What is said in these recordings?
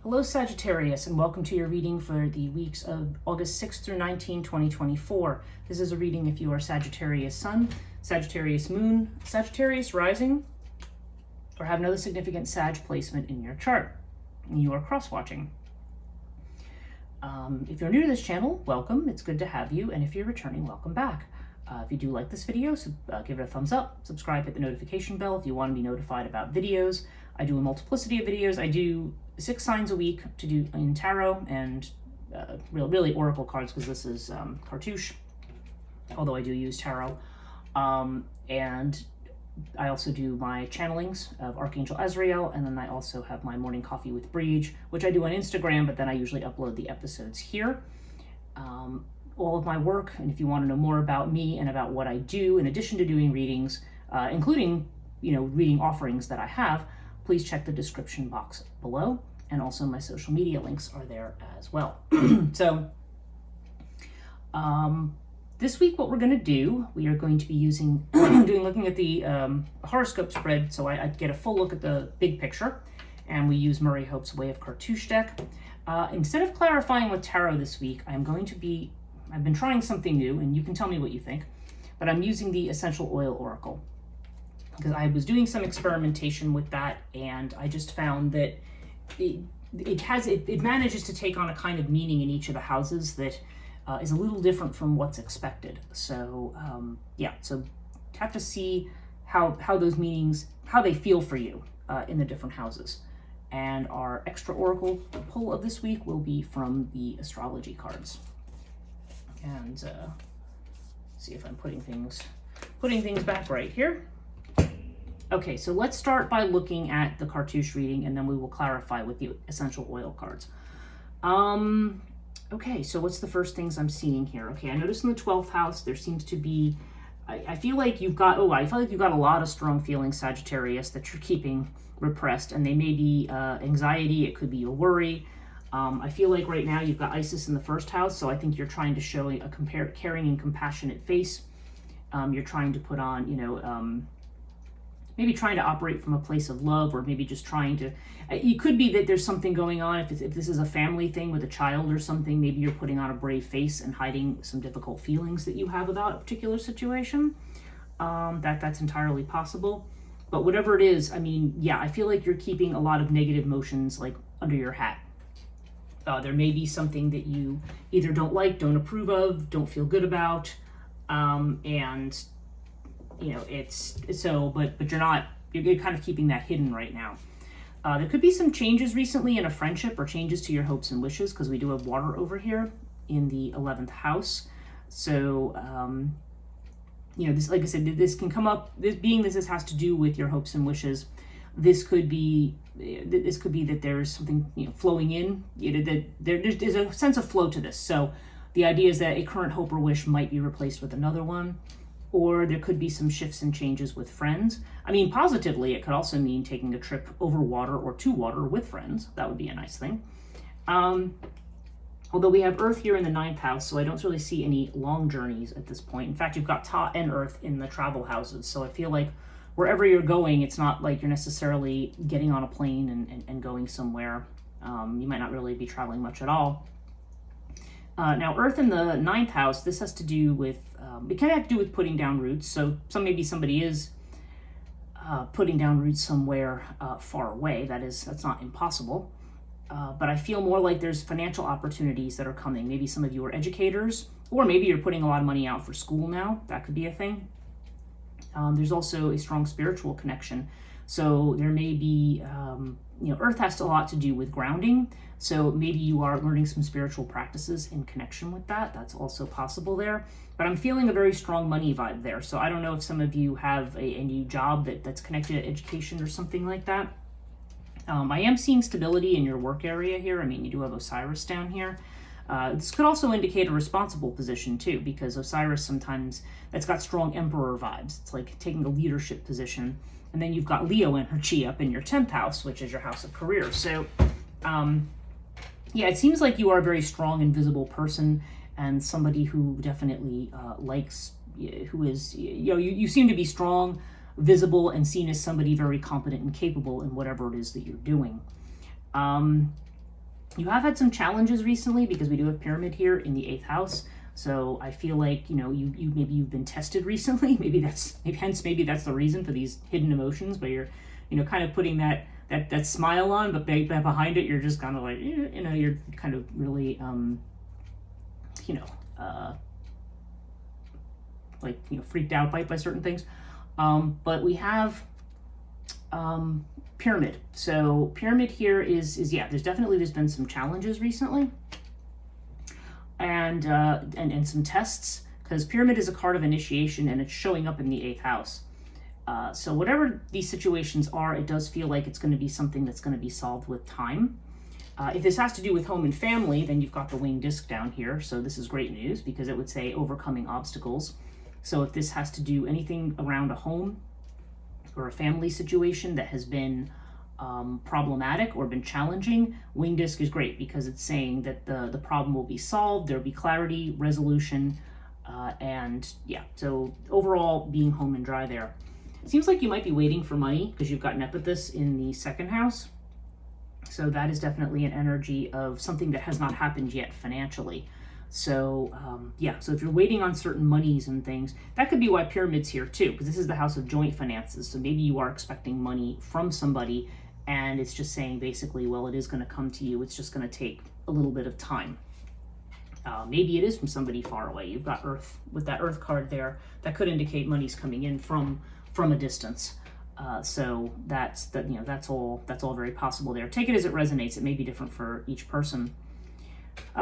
Hello Sagittarius, and welcome to your reading for the weeks of August 6th through 19, 2024. This is a reading if you are Sagittarius Sun, Sagittarius Moon, Sagittarius Rising, or have another significant Sag placement in your chart, and you are cross-watching. If you're new to this channel, welcome. It's good to have you, and if you're returning, welcome back. If you do like this video, give it a thumbs up, subscribe, hit the notification bell if you want to be notified about videos. I do a multiplicity of videos. I do 6 signs a week to do in tarot and really oracle cards, because this is cartouche, although I do use tarot. And I also do my channelings of Archangel Azrael, and then I also have my morning coffee with Breege, which I do on Instagram, but then I usually upload the episodes here. All of my work, and if you want to know more about me and about what I do, in addition to doing readings, including, reading offerings that I have, please check the description box below, and also my social media links are there as well. So this week what we're going to do, we are going to be looking at the horoscope spread, so I get a full look at the big picture, and we use Murray Hope's Way of Cartouche deck. Instead of clarifying with tarot this week, I've been trying something new, and you can tell me what you think, but I'm using the Essential Oil Oracle, because I was doing some experimentation with that, and I just found that it manages to take on a kind of meaning in each of the houses that is a little different from what's expected. So so have to see how those meanings, how they feel for you in the different houses. And our extra oracle pull of this week will be from the astrology cards. And see if I'm putting things back right here. Okay, so let's start by looking at the cartouche reading, and then we will clarify with the essential oil cards. Okay, so what's the first things I'm seeing here? Okay, I noticed in the 12th house there seems to be, I feel like you've got a lot of strong feelings, Sagittarius, that you're keeping repressed, and they may be anxiety, it could be a worry. I feel like right now you've got Isis in the first house, so I think you're trying to show a caring and compassionate face. You're trying to put on, maybe trying to operate from a place of love, or maybe just trying to, it could be that there's something going on. If this is a family thing with a child or something, maybe you're putting on a brave face and hiding some difficult feelings that you have about a particular situation. That's entirely possible. But whatever it is, I feel like you're keeping a lot of negative emotions like under your hat. There may be something that you either don't like, don't approve of, don't feel good about, but you're kind of keeping that hidden right now. There could be some changes recently in a friendship, or changes to your hopes and wishes, because we do have water over here in the 11th house. So, this, like I said, this can come up, this has to do with your hopes and wishes. This could be that there's something flowing in, that there's a sense of flow to this. So the idea is that a current hope or wish might be replaced with another one, or there could be some shifts and changes with friends. Positively, it could also mean taking a trip over water or to water with friends. That would be a nice thing. Although we have Earth here in the 9th house, so I don't really see any long journeys at this point. In fact, you've got Ta and Earth in the travel houses, so I feel like wherever you're going, it's not like you're necessarily getting on a plane and going somewhere. You might not really be traveling much at all. Now, Earth in the 9th house, this has to do with, it can have to do with putting down roots. So maybe somebody is putting down roots somewhere far away. That's not impossible. But I feel more like there's financial opportunities that are coming. Maybe some of you are educators, or maybe you're putting a lot of money out for school now. That could be a thing. There's also a strong spiritual connection. So there may be, Earth has a lot to do with grounding. So maybe you are learning some spiritual practices in connection with that. That's also possible there. But I'm feeling a very strong money vibe there. So I don't know if some of you have a new job that's connected to education or something like that. I am seeing stability in your work area here. You do have Osiris down here. This could also indicate a responsible position too, because Osiris sometimes, that's got strong emperor vibes. It's like taking a leadership position. And then you've got Leo energy up in your 10th house, which is your house of career. So it seems like you are a very strong and visible person, and somebody who definitely you seem to be strong, visible, and seen as somebody very competent and capable in whatever it is that you're doing. You have had some challenges recently because we do have Pyramid here in the 8th house. So I feel like, you know, you maybe you've been tested recently. Maybe that's the reason for these hidden emotions, but you're, you know, kind of putting that smile on, but behind it, you're just kind of like, you know, you're kind of really, you know, like, you know, freaked out by certain things. But we have Pyramid. So Pyramid here is yeah, there's been some challenges recently, and some tests, because Pyramid is a card of initiation and it's showing up in the 8th house. So whatever these situations are, it does feel like it's going to be something that's going to be solved with time. If this has to do with home and family, then you've got the winged disc down here. So this is great news because it would say overcoming obstacles. So if this has to do anything around a home or a family situation that has been problematic or been challenging, winged disc is great because it's saying that the problem will be solved, there'll be clarity, resolution, and yeah, so overall being home and dry there. It seems like you might be waiting for money because you've got Nepethys in the 2nd house. So that is definitely an energy of something that has not happened yet financially. So yeah, so if you're waiting on certain monies and things, that could be why Pyramid's here too, because this is the house of joint finances. So maybe you are expecting money from somebody and it's just saying basically, well, it is going to come to you. It's just going to take a little bit of time. Maybe it is from somebody far away. You've got Earth with that Earth card there. That could indicate money's coming in from a distance. So that's all very possible there. Take it as it resonates. It may be different for each person.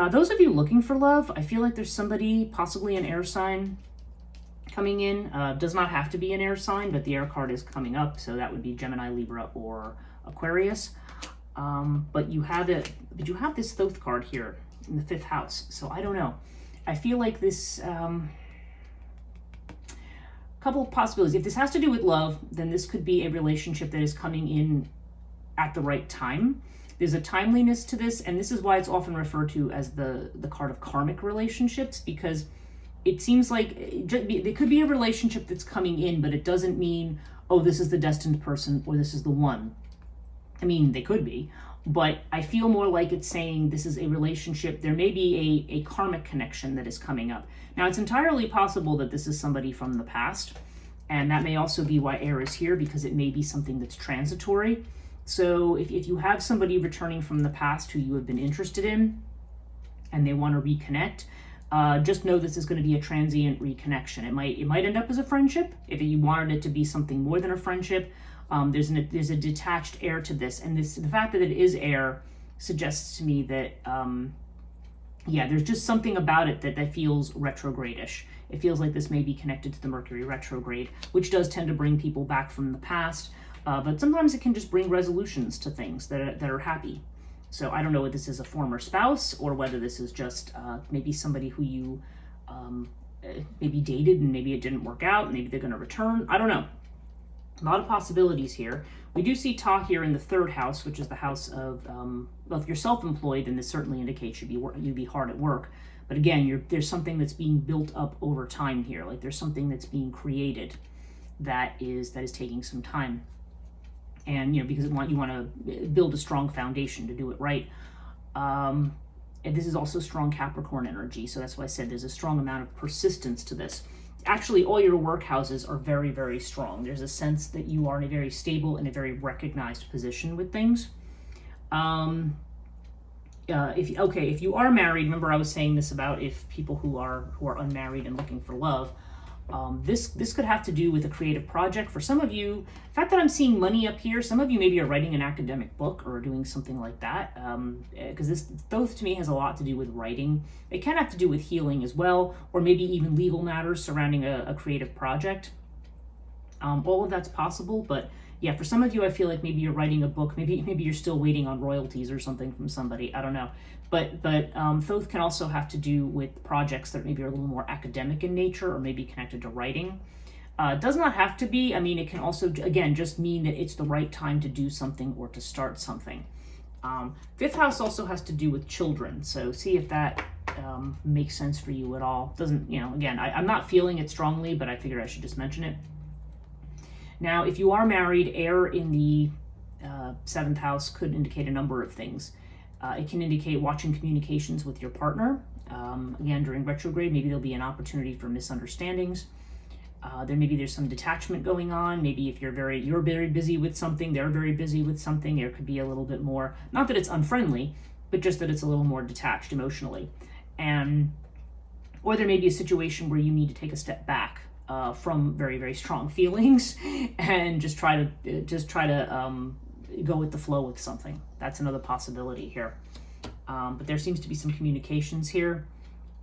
Those of you looking for love, I feel like there's somebody, possibly an air sign, coming in. Does not have to be an air sign, but the air card is coming up, so that would be Gemini, Libra, or Aquarius. But you have this Thoth card here in the 5th house, so I don't know. I feel like this couple of possibilities. If this has to do with love, then this could be a relationship that is coming in at the right time. There's a timeliness to this, and this is why it's often referred to as the card of karmic relationships, because it seems like it could be a relationship that's coming in, but it doesn't mean, oh, this is the destined person or this is the one. I mean, they could be, but I feel more like it's saying this is a relationship. There may be a karmic connection that is coming up. Now, it's entirely possible that this is somebody from the past, and that may also be why air is here, because it may be something that's transitory. So if you have somebody returning from the past who you have been interested in and they want to reconnect, just know this is going to be a transient reconnection. It might end up as a friendship. If you wanted it to be something more than a friendship, there's a detached air to this, and the fact that it is air suggests to me that yeah, there's just something about it that feels retrograde-ish. It feels like this may be connected to the Mercury retrograde, which does tend to bring people back from the past, but sometimes it can just bring resolutions to things that are happy. So I don't know if this is a former spouse or whether this is just maybe somebody who you maybe dated and maybe it didn't work out, maybe they're going to return. I don't know. A lot of possibilities here. We do see Ta here in the 3rd house, which is the house of, well, if you're self-employed, then this certainly indicates you'd be hard at work. But again, there's something that's being built up over time here. Like there's something that's being created that is taking some time. And, you know, because you want to build a strong foundation to do it right. And this is also strong Capricorn energy. So that's why I said there's a strong amount of persistence to this. Actually, all your work houses are very, very strong. There's a sense that you are in a very stable and a very recognized position with things. If you are married, remember I was saying this about if people who are unmarried and looking for love. This could have to do with a creative project. For some of you, the fact that I'm seeing money up here, some of you maybe are writing an academic book or doing something like that, because this Thoth to me has a lot to do with writing. It can have to do with healing as well, or maybe even legal matters surrounding a creative project. All of that's possible, but yeah, for some of you, I feel like maybe you're writing a book, maybe you're still waiting on royalties or something from somebody, I don't know. But Thoth can also have to do with projects that maybe are a little more academic in nature or maybe connected to writing. Does not have to be. I mean, it can also, again, just mean that it's the right time to do something or to start something. 5th house also has to do with children. So see if that makes sense for you at all. Doesn't, you know, again, I'm not feeling it strongly, but I figured I should just mention it. Now, if you are married, air in the 7th house could indicate a number of things. It can indicate watching communications with your partner. Again, during retrograde, maybe there'll be an opportunity for misunderstandings. There's some detachment going on. Maybe if you're very busy with something, they're very busy with something. There could be a little bit more, not that it's unfriendly, but just that it's a little more detached emotionally. Or there may be a situation where you need to take a step back from very, very strong feelings and just try to go with the flow with something. That's another possibility here. But there seems to be some communications here.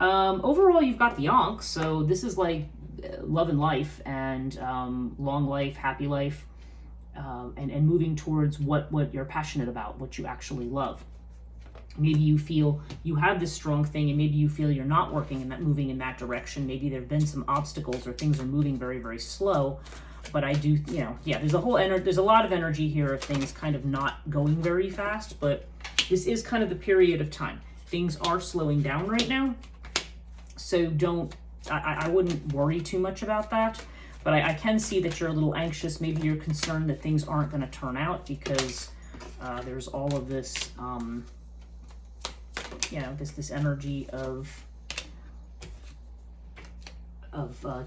Overall, you've got the Ankh, so this is like love and life, and long life, happy life, and moving towards what you're passionate about, what you actually love. Maybe you feel you have this strong thing, and maybe you feel you're not moving in that direction. Maybe there have been some obstacles, or things are moving very, very slow. But I do, there's a lot of energy here of things kind of not going very fast. But this is kind of the period of time. Things are slowing down right now, so I wouldn't worry too much about that. But I can see that you're a little anxious. Maybe you're concerned that things aren't going to turn out because there's all of this. This energy of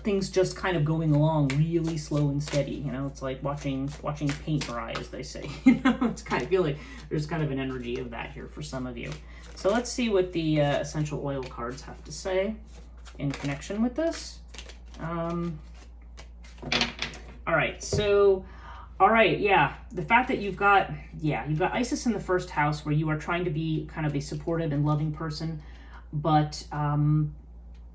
things just kind of going along really slow and steady. It's like watching paint dry, as they say. It's kind of feel like there's kind of an energy of that here for some of you. So let's see what the essential oil cards have to say in connection with this. All right, so. All right, the fact that you've got Isis in the first house, where you are trying to be kind of a supportive and loving person, but,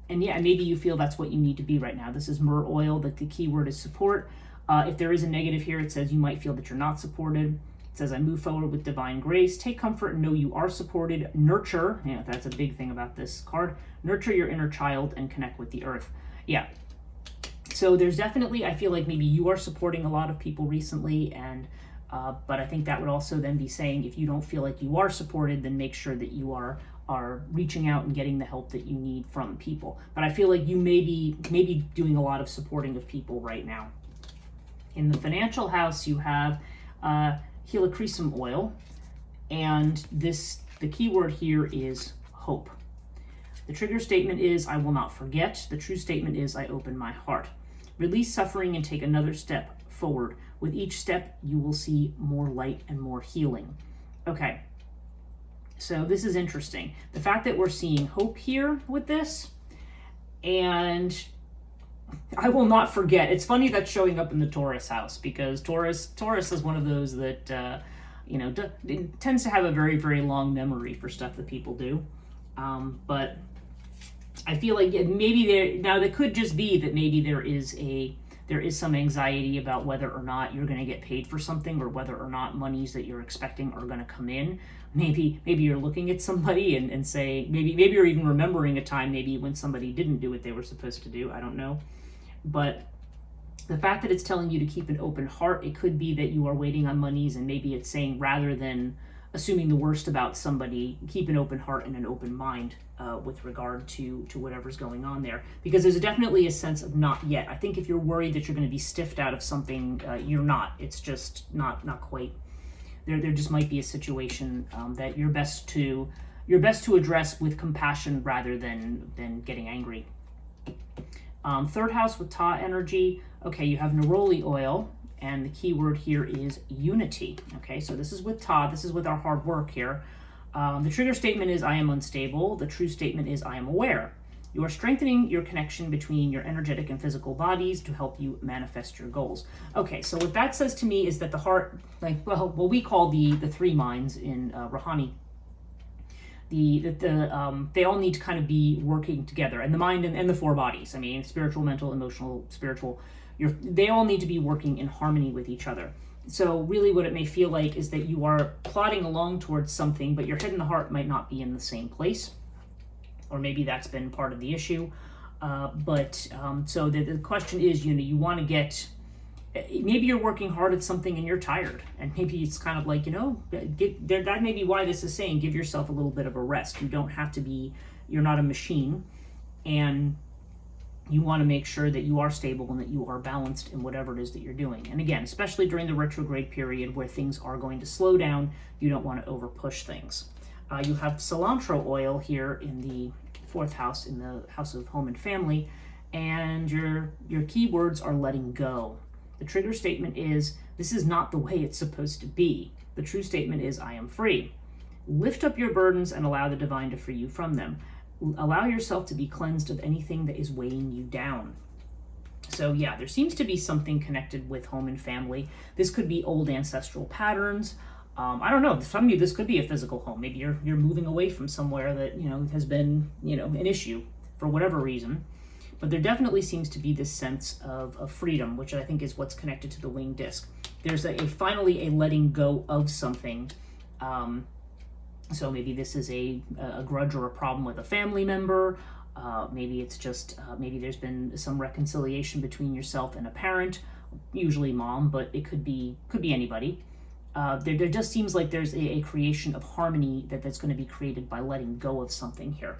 maybe you feel that's what you need to be right now. This is myrrh oil, that the key word is support. If there is a negative here, it says you might feel that you're not supported. It says, I move forward with divine grace. Take comfort and know you are supported. Nurture, that's a big thing about this card. Nurture your inner child and connect with the earth. Yeah. So there's definitely, I feel like maybe you are supporting a lot of people recently, and but I think that would also then be saying, if you don't feel like you are supported, then make sure that you are reaching out and getting the help that you need from people. But I feel like you may be doing a lot of supporting of people right now. In the financial house, you have helichrysum oil, and the key word here is hope. The trigger statement is, I will not forget. The true statement is, I open my heart. Release suffering and take another step forward. With each step, you will see more light and more healing. Okay, so this is interesting. The fact that we're seeing hope here with this, and I will not forget. It's funny that's showing up in the Taurus house, because Taurus is one of those that, tends to have a very, very long memory for stuff that people do. But I feel like maybe that could just be that maybe there is some anxiety about whether or not you're going to get paid for something, or whether or not monies that you're expecting are going to come in. Maybe you're looking at somebody and say, maybe you're even remembering a time maybe when somebody didn't do what they were supposed to do. I don't know. But the fact that it's telling you to keep an open heart, it could be that you are waiting on monies, and maybe it's saying, rather than assuming the worst about somebody, keep an open heart and an open mind with regard to whatever's going on there. Because there's definitely a sense of not yet. I think if you're worried that you're going to be stiffed out of something, you're not. It's just not quite. There just might be a situation that you're best to address with compassion rather than getting angry. Third house with Ta energy. Okay, you have neroli oil. And the key word here is unity. Okay, so this is with Ta. This is with our hard work here. The trigger statement is, I am unstable. The true statement is, I am aware. You are strengthening your connection between your energetic and physical bodies to help you manifest your goals. Okay, so what that says to me is that the heart, what we call the three minds in Rouhani, they all need to kind of be working together. And the mind and the four bodies, spiritual, mental, emotional, spiritual, they all need to be working in harmony with each other. So really what it may feel like is that you are plodding along towards something, but your head and the heart might not be in the same place. Or maybe that's been part of the issue. So the question is, you want to get, maybe you're working hard at something and you're tired. And maybe it's kind of like, that may be why this is saying, give yourself a little bit of a rest. You don't have to be, you're not a machine. And you want to make sure that you are stable and that you are balanced in whatever it is that you're doing. And again, especially during the retrograde period where things are going to slow down, you don't want to over push things. You have cilantro oil here in the 4th house, in the house of home and family, and your keywords are letting go. The trigger statement is, this is not the way it's supposed to be. The true statement is, I am free. Lift up your burdens and allow the divine to free you from them. Allow yourself to be cleansed of anything that is weighing you down. So yeah, there seems to be something connected with home and family. This could be old ancestral patterns. I don't know. Some of you, this could be a physical home. Maybe you're moving away from somewhere that has been an issue for whatever reason. But there definitely seems to be this sense of freedom, which I think is what's connected to the winged disc. There's finally a letting go of something. So maybe this is a grudge or a problem with a family member. Maybe it's just, maybe there's been some reconciliation between yourself and a parent, usually mom, but it could be anybody. There just seems like there's a creation of harmony that's going to be created by letting go of something here.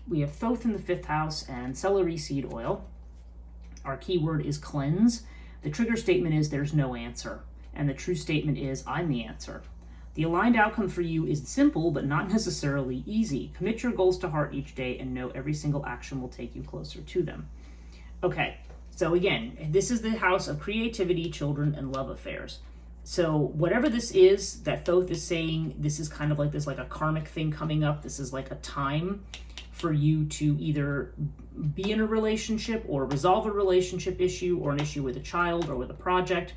We have Thoth in the 5th house and celery seed oil. Our keyword is cleanse. The trigger statement is, there's no answer. And the true statement is, I'm the answer. The aligned outcome for you is simple, but not necessarily easy. Commit your goals to heart each day and know every single action will take you closer to them. Okay, so again, this is the house of creativity, children, and love affairs. So whatever this is that Thoth is saying, this is kind of like this, like a karmic thing coming up. This is like a time for you to either be in a relationship or resolve a relationship issue or an issue with a child or with a project.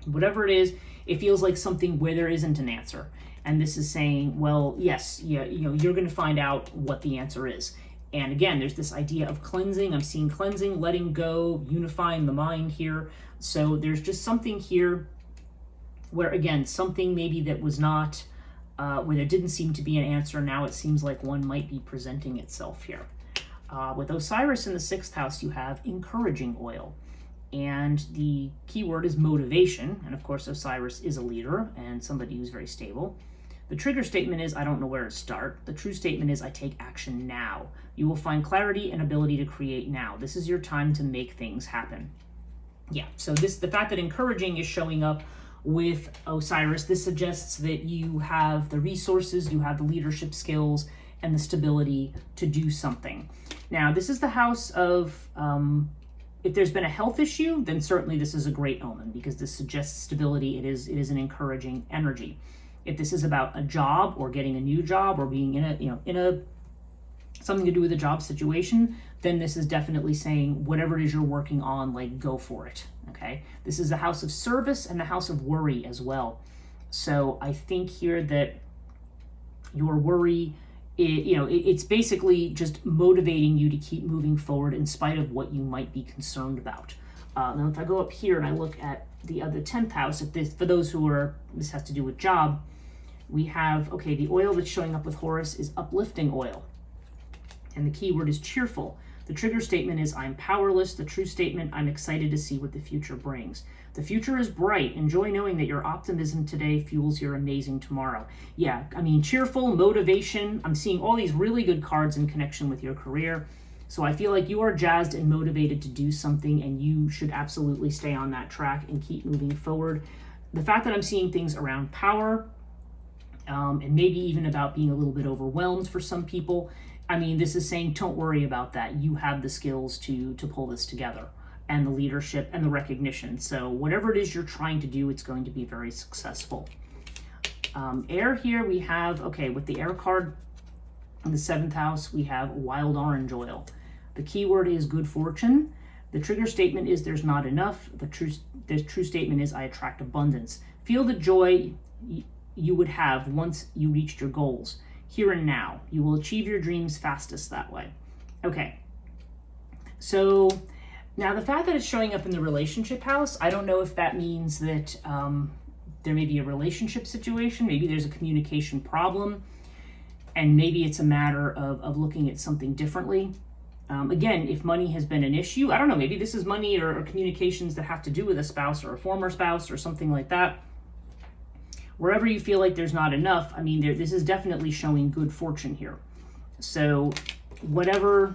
Whatever it is, it feels like something where there isn't an answer. And this is saying, well, yes, you're going to find out what the answer is. And again, there's this idea of cleansing. I'm seeing cleansing, letting go, unifying the mind here. So there's just something here where, again, something maybe that was not, where there didn't seem to be an answer. Now it seems like one might be presenting itself here. With Osiris in the 6th house, you have encouraging oil. And the keyword is motivation. And of course, Osiris is a leader and somebody who's very stable. The trigger statement is, I don't know where to start. The true statement is, I take action now. You will find clarity and ability to create now. This is your time to make things happen. Yeah, so the fact that encouraging is showing up with Osiris, this suggests that you have the resources, you have the leadership skills, and the stability to do something. Now, this is the house of, if there's been a health issue, then certainly this is a great omen because this suggests stability. It is an encouraging energy. If this is about a job or getting a new job or being in a something to do with a job situation, then this is definitely saying whatever it is you're working on, like, go for it. Okay. This is a house of service and the house of worry as well. So I think here that your worry, it's basically just motivating you to keep moving forward in spite of what you might be concerned about. Now, if I go up here and I look at the other 10th house, for those who are, this has to do with job, we have, okay, the oil that's showing up with Horus is uplifting oil. And the keyword is cheerful. The trigger statement is, I'm powerless. The true statement, I'm excited to see what the future brings. The future is bright. Enjoy knowing that your optimism today fuels your amazing tomorrow. Yeah, I mean, cheerful, motivation. I'm seeing all these really good cards in connection with your career. So I feel like you are jazzed and motivated to do something, and you should absolutely stay on that track and keep moving forward. The fact that I'm seeing things around power, and maybe even about being a little bit overwhelmed for some people, I mean, this is saying, don't worry about that. You have the skills to pull this together, and the leadership and the recognition. So whatever it is you're trying to do, it's going to be very successful. Air here we have, okay, with the air card in the 7th house, we have wild orange oil. The keyword is good fortune. The trigger statement is, there's not enough. The true statement is, I attract abundance. Feel the joy you would have once you reached your goals. Here and now, you will achieve your dreams fastest that way. Okay, so now the fact that it's showing up in the relationship house, I don't know if that means that there may be a relationship situation, maybe there's a communication problem, and maybe it's a matter of looking at something differently. Again, if money has been an issue, I don't know, maybe this is money or communications that have to do with a spouse or a former spouse or something like that. Wherever you feel like there's not enough, I mean, this is definitely showing good fortune here. So whatever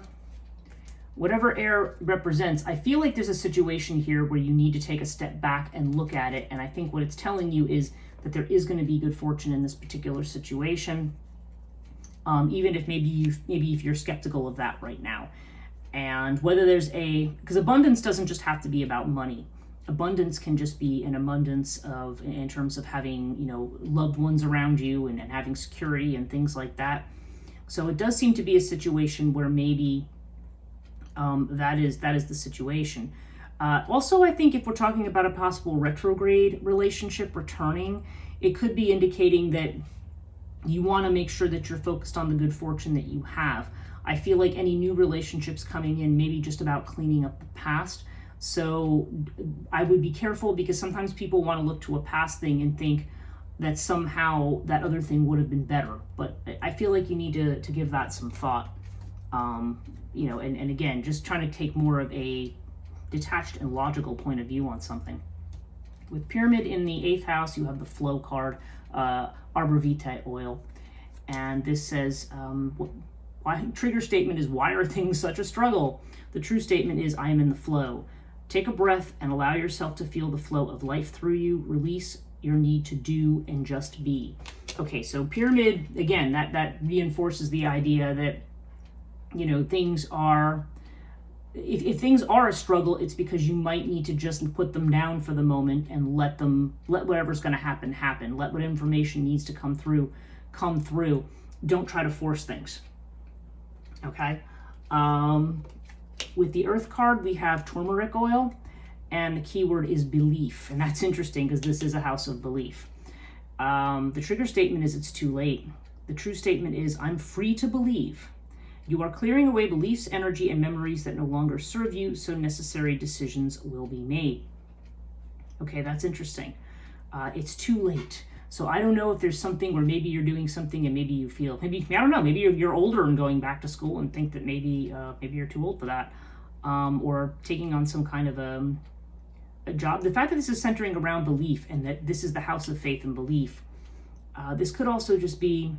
air represents, I feel like there's a situation here where you need to take a step back and look at it. And I think what it's telling you is that there is going to be good fortune in this particular situation, even if maybe if you're skeptical of that right now. And whether there's because abundance doesn't just have to be about money. Abundance can just be an abundance of, in terms of having, loved ones around you and having security and things like that. So it does seem to be a situation where maybe that is the situation. Also, I think if we're talking about a possible retrograde relationship returning, it could be indicating that you want to make sure that you're focused on the good fortune that you have. I feel like any new relationships coming in may be just about cleaning up the past. So I would be careful, because sometimes people want to look to a past thing and think that somehow that other thing would have been better. But I feel like you need to give that some thought. And again, just trying to take more of a detached and logical point of view on something. With Pyramid in the 8th house, you have the flow card, Arbor Vitae oil. And this says, trigger statement is, why are things such a struggle? The true statement is, I am in the flow. Take a breath and allow yourself to feel the flow of life through you. Release your need to do and just be. Okay, so Pyramid, again, that reinforces the idea that, things are, if things are a struggle, it's because you might need to just put them down for the moment and let whatever's going to happen. Let what information needs to come through. Don't try to force things. Okay. With the Earth card, we have turmeric oil, and the keyword is belief. And that's interesting because this is a house of belief. The trigger statement is, it's too late. The true statement is, I'm free to believe. You are clearing away beliefs, energy, and memories that no longer serve you, so necessary decisions will be made. Okay, that's interesting. It's too late. So I don't know if there's something where maybe you're doing something and maybe you feel, I don't know, maybe you're older and going back to school and think that maybe you're too old for that, or taking on some kind of a job. The fact that this is centering around belief and that this is the house of faith and belief, this could also just be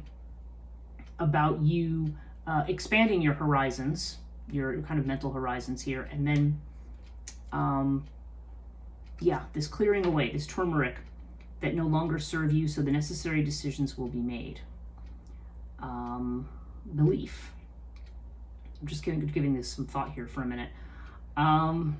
about you expanding your horizons, your kind of mental horizons here, and then, this clearing away, this turmeric that no longer serve you, so the necessary decisions will be made. Belief. I'm just giving this some thought here for a minute. I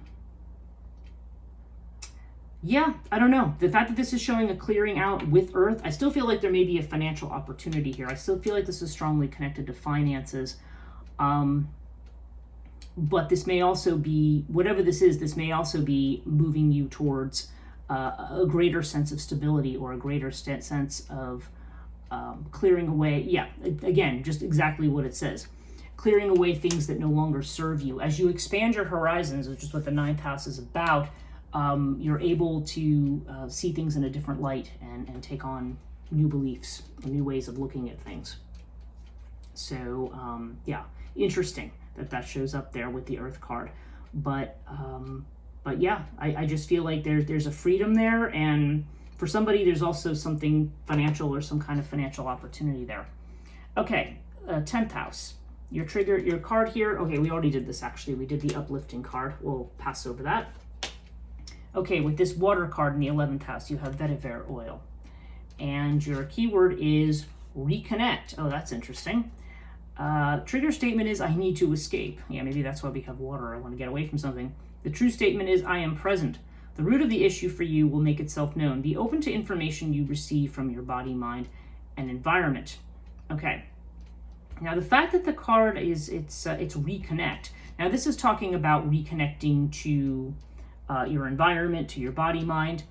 don't know. The fact that this is showing a clearing out with Earth, I still feel like there may be a financial opportunity here. I still feel like this is strongly connected to finances. But this may also be, whatever this may also be moving you towards a greater sense of stability, or a greater sense of clearing away. Again, just exactly what it says. Clearing away things that no longer serve you. As you expand your horizons, which is what the 9th house is about, you're able to see things in a different light and take on new beliefs, new ways of looking at things. So, interesting that shows up there with the Earth card. But I just feel like there's a freedom there, and for somebody there's also something financial or some kind of financial opportunity there. Okay, 10th house. Your card here. Okay, we already did this actually. We did the uplifting card. We'll pass over that. Okay, with this water card in the 11th house, you have vetiver oil. And your keyword is reconnect. Oh, that's interesting. Trigger statement is, I need to escape. Yeah, maybe that's why we have water. I want to get away from something. The true statement is, I am present. The root of the issue for you will make itself known. Be open to information you receive from your body, mind, and environment. Okay. Now, the fact that the card is, it's reconnect. Now, this is talking about reconnecting to your environment, to your body, mind.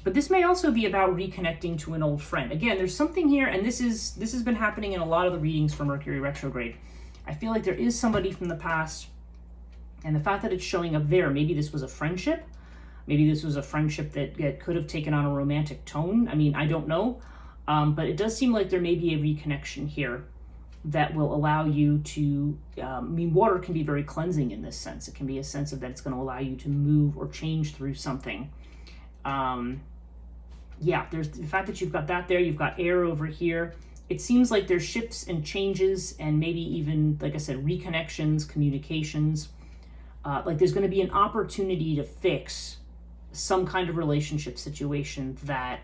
But this may also be about reconnecting to an old friend. Again, there's something here, and this has been happening in a lot of the readings for Mercury retrograde. I feel like there is somebody from the past, and the fact that it's showing up there, maybe this was a friendship. Maybe this was a friendship that could have taken on a romantic tone. I mean, I don't know. But it does seem like there may be a reconnection here that will allow you to, water can be very cleansing in this sense. It can be a sense of that it's going to allow you to move or change through something. There's the fact that you've got that there, you've got air over here. It seems like there's shifts and changes, and maybe even, like I said, reconnections, communications. Like there's going to be an opportunity to fix some kind of relationship situation that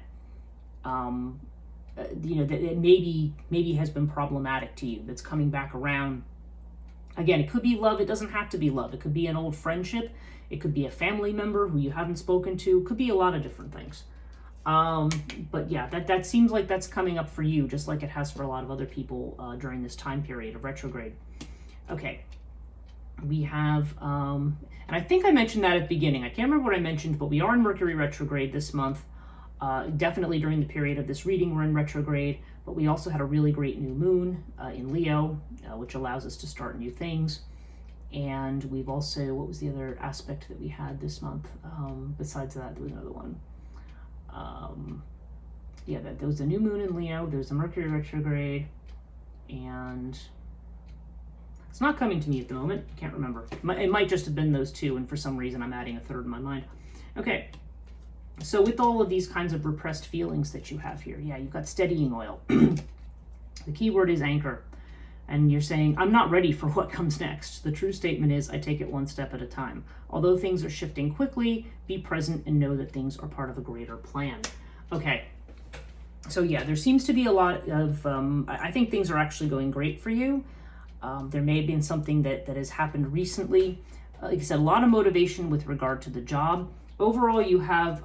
that it maybe has been problematic to you, that's coming back around. Again, it could be love. It doesn't have to be love. It could be an old friendship. It could be a family member who you haven't spoken to. It could be a lot of different things. But yeah, that seems like that's coming up for you, just like it has for a lot of other people during this time period of retrograde. Okay, we have, and I think I mentioned that at the beginning. I can't remember what I mentioned, but we are in Mercury retrograde this month. Definitely during the period of this reading, we're in retrograde, but we also had a really great new moon in Leo, which allows us to start new things. And we've also, what was the other aspect that we had this month? Besides that, there was another one. Yeah, there was a new moon in Leo, there's a Mercury retrograde, and it's not coming to me at the moment. I can't remember. It might just have been those two, and for some reason I'm adding a third in my mind. Okay, so with all of these kinds of repressed feelings that you have here, yeah, you've got steadying oil. The key word is anchor. And you're saying, I'm not ready for what comes next. The true statement is, I take it one step at a time. Although things are shifting quickly, be present and know that things are part of a greater plan. Okay, so yeah, there seems to be a lot of, I think things are actually going great for you. There may have been something that has happened recently. Like I said, a lot of motivation with regard to the job. Overall, you have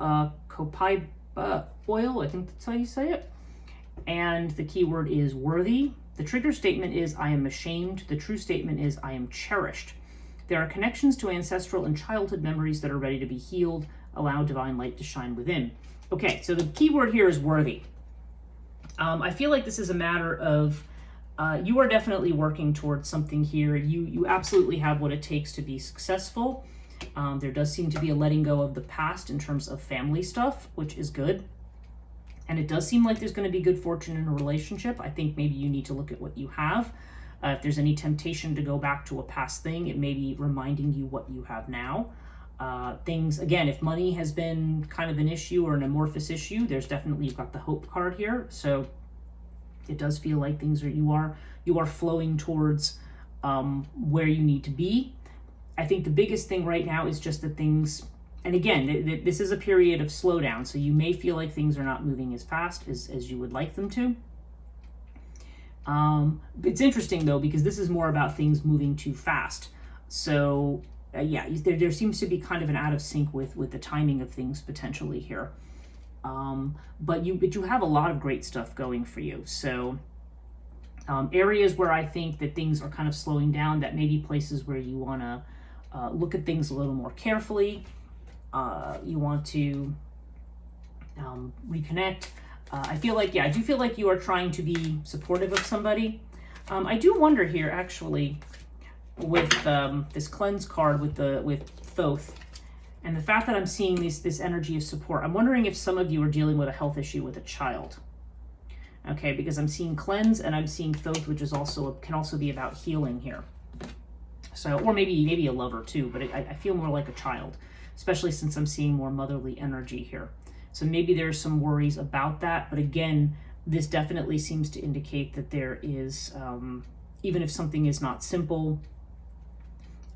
copaiba oil, I think that's how you say it. And the key word is worthy. The trigger statement is, I am ashamed. The true statement is, I am cherished. There are connections to ancestral and childhood memories that are ready to be healed. Allow divine light to shine within. Okay, so the key word here is worthy. I feel like this is a matter of, you are definitely working towards something here. You absolutely have what it takes to be successful. There does seem to be a letting go of the past in terms of family stuff, which is good. And it does seem like there's going to be good fortune in a relationship. I think maybe you need to look at what you have. If there's any temptation to go back to a past thing, it may be reminding you what you have now. Things, again, if money has been kind of an issue or an amorphous issue, there's definitely, you've got the hope card here. So it does feel like things are, you are flowing towards where you need to be. I think the biggest thing right now is just that things, and again, this is a period of slowdown, so you may feel like things are not moving as fast as you would like them to. It's interesting, though, because this is more about things moving too fast. So, yeah, there seems to be kind of an out of sync with the timing of things potentially here. But you have a lot of great stuff going for you. So, areas where I think that things are kind of slowing down, that may be places where you want to look at things a little more carefully. You want to reconnect. I feel like, yeah, I do feel like you are trying to be supportive of somebody. I do wonder here, actually, with this cleanse card with Thoth, and the fact that I'm seeing this energy of support. I'm wondering if some of you are dealing with a health issue with a child. Okay, because I'm seeing cleanse and I'm seeing Thoth, which is can also be about healing here. So, or maybe a lover too, but I feel more like a child, especially since I'm seeing more motherly energy here. So maybe there's some worries about that. But again, this definitely seems to indicate that there is, even if something is not simple,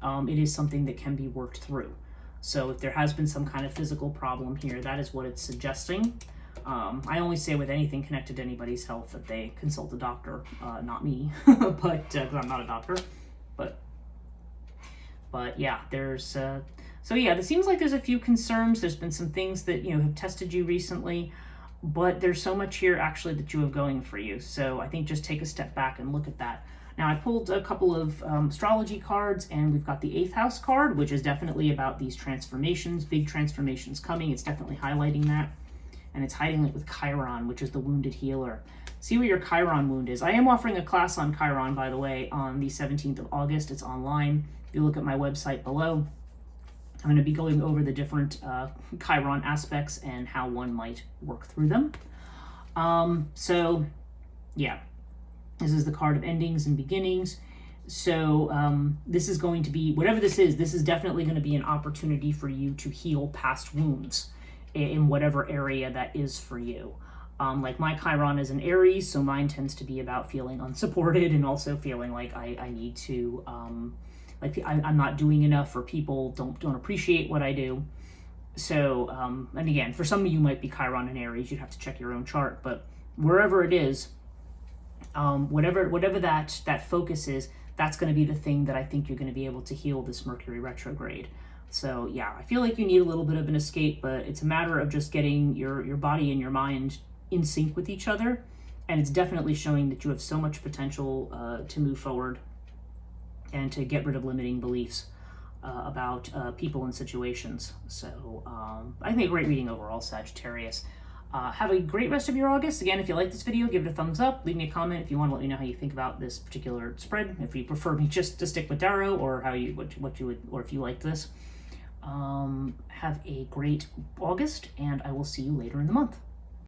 it is something that can be worked through. So if there has been some kind of physical problem here, that is what it's suggesting. I only say with anything connected to anybody's health that they consult a doctor, not me, but 'cause I'm not a doctor. But yeah, there's, so yeah, it seems like there's a few concerns. There's been some things that, have tested you recently, but there's so much here actually that you have going for you. So I think just take a step back and look at that. Now I pulled a couple of astrology cards, and we've got the 8th house card, which is definitely about these transformations, big transformations coming. It's definitely highlighting that. And it's hiding it with Chiron, which is the wounded healer. See where your Chiron wound is. I am offering a class on Chiron, by the way, on the 17th of August. It's online. If you look at my website below, I'm going to be going over the different Chiron aspects and how one might work through them. So, yeah, this is the card of endings and beginnings. So this is going to be, whatever this is definitely going to be an opportunity for you to heal past wounds in whatever area that is for you. Like my Chiron is an Aries, so mine tends to be about feeling unsupported and also feeling like I need to, I'm not doing enough, or people don't appreciate what I do. So, and again, for some of you might be Chiron and Aries. You'd have to check your own chart, but wherever it is, whatever that focus is, that's going to be the thing that I think you're going to be able to heal this Mercury retrograde. So yeah, I feel like you need a little bit of an escape, but it's a matter of just getting your body and your mind in sync with each other. And it's definitely showing that you have so much potential to move forward and to get rid of limiting beliefs about people and situations. So I think a great reading overall, Sagittarius. Have a great rest of your August. Again, if you like this video, give it a thumbs up. Leave me a comment if you want to let me know how you think about this particular spread. If you prefer me just to stick with tarot, or what you would, or if you like this. Have a great August, and I will see you later in the month.